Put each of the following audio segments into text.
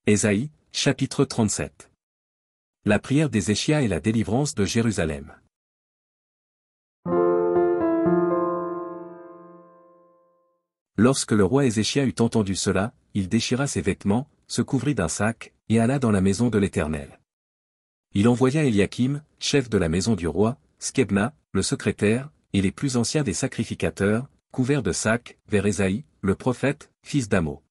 Ésaïe, chapitre 37. La prière d'Ézéchia et la délivrance de Jérusalem. Lorsque le roi Ézéchia eut entendu cela, il déchira ses vêtements, se couvrit d'un sac, et alla dans la maison de l'Éternel. Il envoya Éliakim, chef de la maison du roi, Skebna, le secrétaire, et les plus anciens des sacrificateurs, couverts de sacs, vers Ésaïe, le prophète, fils d'Amo.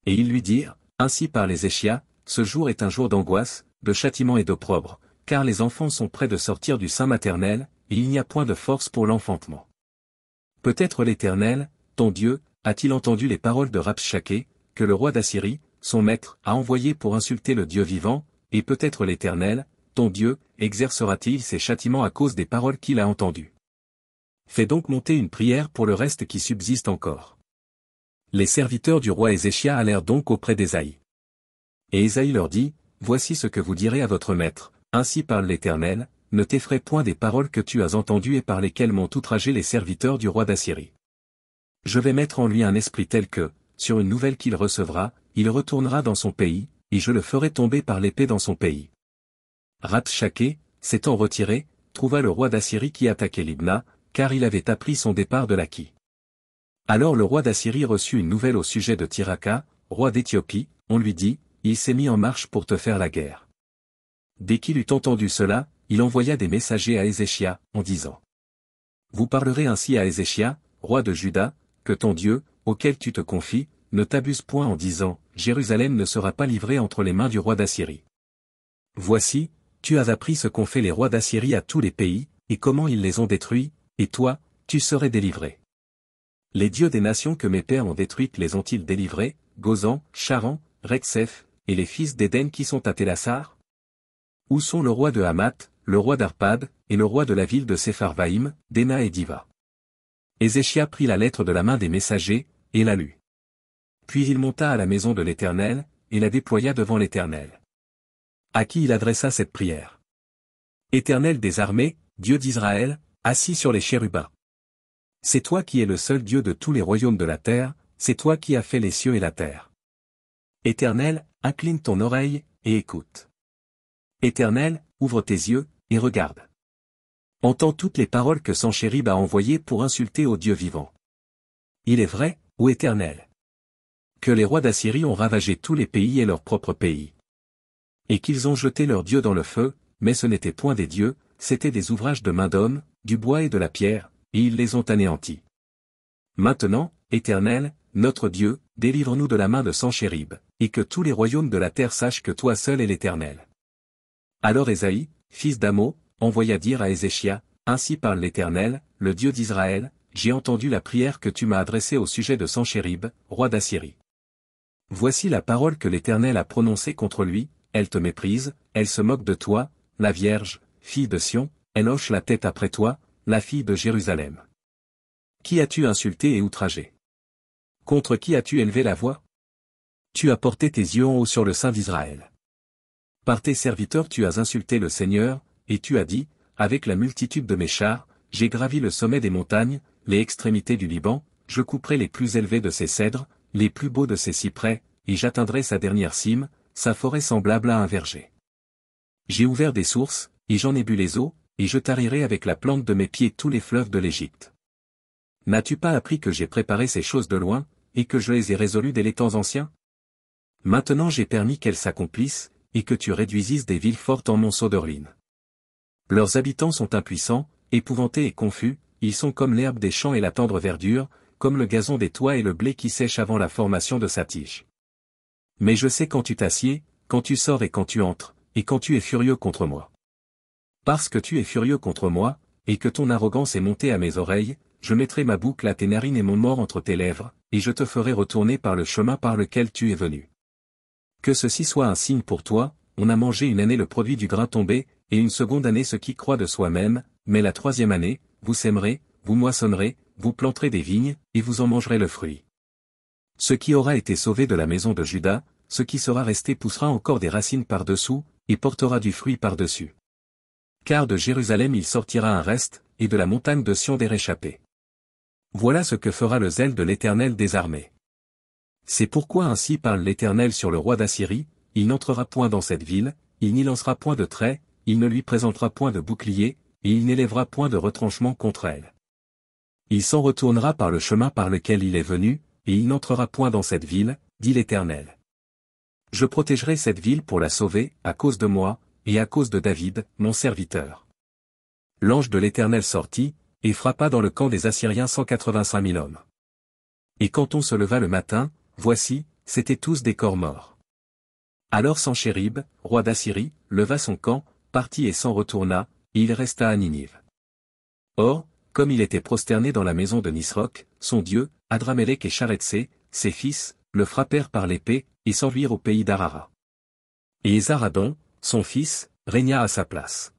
Et ils lui dirent, ainsi parle Ézéchia, ce jour est un jour d'angoisse, de châtiment et d'opprobre, car les enfants sont près de sortir du sein maternel, et il n'y a point de force pour l'enfantement. Peut-être l'Éternel, ton Dieu, a-t-il entendu les paroles de Rabshakeh, que le roi d'Assyrie, son maître, a envoyé pour insulter le Dieu vivant, et peut-être l'Éternel, ton Dieu, exercera-t-il ses châtiments à cause des paroles qu'il a entendues. Fais donc monter une prière pour le reste qui subsiste encore. Les serviteurs du roi Ézéchia allèrent donc auprès d'Ésaïe. Et Ésaïe leur dit, voici ce que vous direz à votre maître, ainsi parle l'Éternel, ne t'effraie point des paroles que tu as entendues et par lesquelles m'ont outragé les serviteurs du roi d'Assyrie. Je vais mettre en lui un esprit tel que, sur une nouvelle qu'il recevra, il retournera dans son pays, et je le ferai tomber par l'épée dans son pays. Rabshakeh, s'étant retiré, trouva le roi d'Assyrie qui attaquait Libna, car il avait appris son départ de Laki. Alors le roi d'Assyrie reçut une nouvelle au sujet de Tirhaka, roi d'Éthiopie, on lui dit, il s'est mis en marche pour te faire la guerre. Dès qu'il eut entendu cela, il envoya des messagers à Ézéchia, en disant. Vous parlerez ainsi à Ézéchia, roi de Juda, que ton Dieu, auquel tu te confies, ne t'abuse point en disant, Jérusalem ne sera pas livrée entre les mains du roi d'Assyrie. Voici, tu as appris ce qu'ont fait les rois d'Assyrie à tous les pays, et comment ils les ont détruits, et toi, tu serais délivré. Les dieux des nations que mes pères ont détruites les ont-ils délivrés, Gozan, Charan, Rexeph, et les fils d'Éden qui sont à Télassar? Où sont le roi de Hamath, le roi d'Arpad, et le roi de la ville de Sepharvaïm, Déna et Diva? Ézéchia prit la lettre de la main des messagers, et la lut. Puis il monta à la maison de l'Éternel, et la déploya devant l'Éternel. À qui il adressa cette prière? Éternel des armées, Dieu d'Israël, assis sur les chérubins. C'est toi qui es le seul Dieu de tous les royaumes de la terre, c'est toi qui as fait les cieux et la terre. Éternel, incline ton oreille, et écoute. Éternel, ouvre tes yeux, et regarde. Entends toutes les paroles que Sanchérib a envoyées pour insulter au Dieu vivant. Il est vrai, ô Éternel, que les rois d'Assyrie ont ravagé tous les pays et leur propre pays. Et qu'ils ont jeté leurs dieux dans le feu, mais ce n'étaient point des dieux, c'étaient des ouvrages de main d'homme, du bois et de la pierre, et ils les ont anéantis. Maintenant, Éternel, notre Dieu, délivre-nous de la main de Sanchérib, et que tous les royaumes de la terre sachent que toi seul es l'Éternel. Alors Ésaïe, fils d'Amo, envoya dire à Ézéchia, ainsi parle l'Éternel, le Dieu d'Israël, j'ai entendu la prière que tu m'as adressée au sujet de Sanchérib, roi d'Assyrie. Voici la parole que l'Éternel a prononcée contre lui, elle te méprise, elle se moque de toi, la Vierge, fille de Sion, elle hoche la tête après toi, la fille de Jérusalem. Qui as-tu insulté et outragé? Contre qui as-tu élevé la voix? Tu as porté tes yeux en haut sur le sein d'Israël. Par tes serviteurs tu as insulté le Seigneur, et tu as dit, avec la multitude de mes chars, j'ai gravi le sommet des montagnes, les extrémités du Liban, je couperai les plus élevés de ses cèdres, les plus beaux de ses cyprès, et j'atteindrai sa dernière cime, sa forêt semblable à un verger. J'ai ouvert des sources, et j'en ai bu les eaux, et je tarirai avec la plante de mes pieds tous les fleuves de l'Égypte. N'as-tu pas appris que j'ai préparé ces choses de loin, et que je les ai résolues dès les temps anciens? Maintenant j'ai permis qu'elles s'accomplissent, et que tu réduisisses des villes fortes en monceaux d'Orline. Leurs habitants sont impuissants, épouvantés et confus, ils sont comme l'herbe des champs et la tendre verdure, comme le gazon des toits et le blé qui sèche avant la formation de sa tige. Mais je sais quand tu t'assieds, quand tu sors et quand tu entres, et quand tu es furieux contre moi. Parce que tu es furieux contre moi, et que ton arrogance est montée à mes oreilles, je mettrai ma boucle à tes narines et mon mors entre tes lèvres, et je te ferai retourner par le chemin par lequel tu es venu. Que ceci soit un signe pour toi, on a mangé une année le produit du grain tombé, et une seconde année ce qui croît de soi-même, mais la troisième année, vous sèmerez, vous moissonnerez, vous planterez des vignes, et vous en mangerez le fruit. Ce qui aura été sauvé de la maison de Juda, ce qui sera resté poussera encore des racines par-dessous, et portera du fruit par-dessus. Car de Jérusalem il sortira un reste, et de la montagne de Sion des réchappés. Voilà ce que fera le zèle de l'Éternel des armées. C'est pourquoi ainsi parle l'Éternel sur le roi d'Assyrie, il n'entrera point dans cette ville, il n'y lancera point de trait, il ne lui présentera point de bouclier, et il n'élèvera point de retranchement contre elle. Il s'en retournera par le chemin par lequel il est venu, et il n'entrera point dans cette ville, dit l'Éternel. Je protégerai cette ville pour la sauver, à cause de moi, et à cause de David, mon serviteur. L'ange de l'Éternel sortit, et frappa dans le camp des Assyriens 185 000 hommes. Et quand on se leva le matin, voici, c'étaient tous des corps morts. Alors Sanchérib, roi d'Assyrie, leva son camp, partit et s'en retourna, et il resta à Ninive. Or, comme il était prosterné dans la maison de Nisroch, son dieu, Adramélec et Charetsé, ses fils, le frappèrent par l'épée, et s'enfuirent au pays d'Arara. Et Esaradon, son fils, régna à sa place.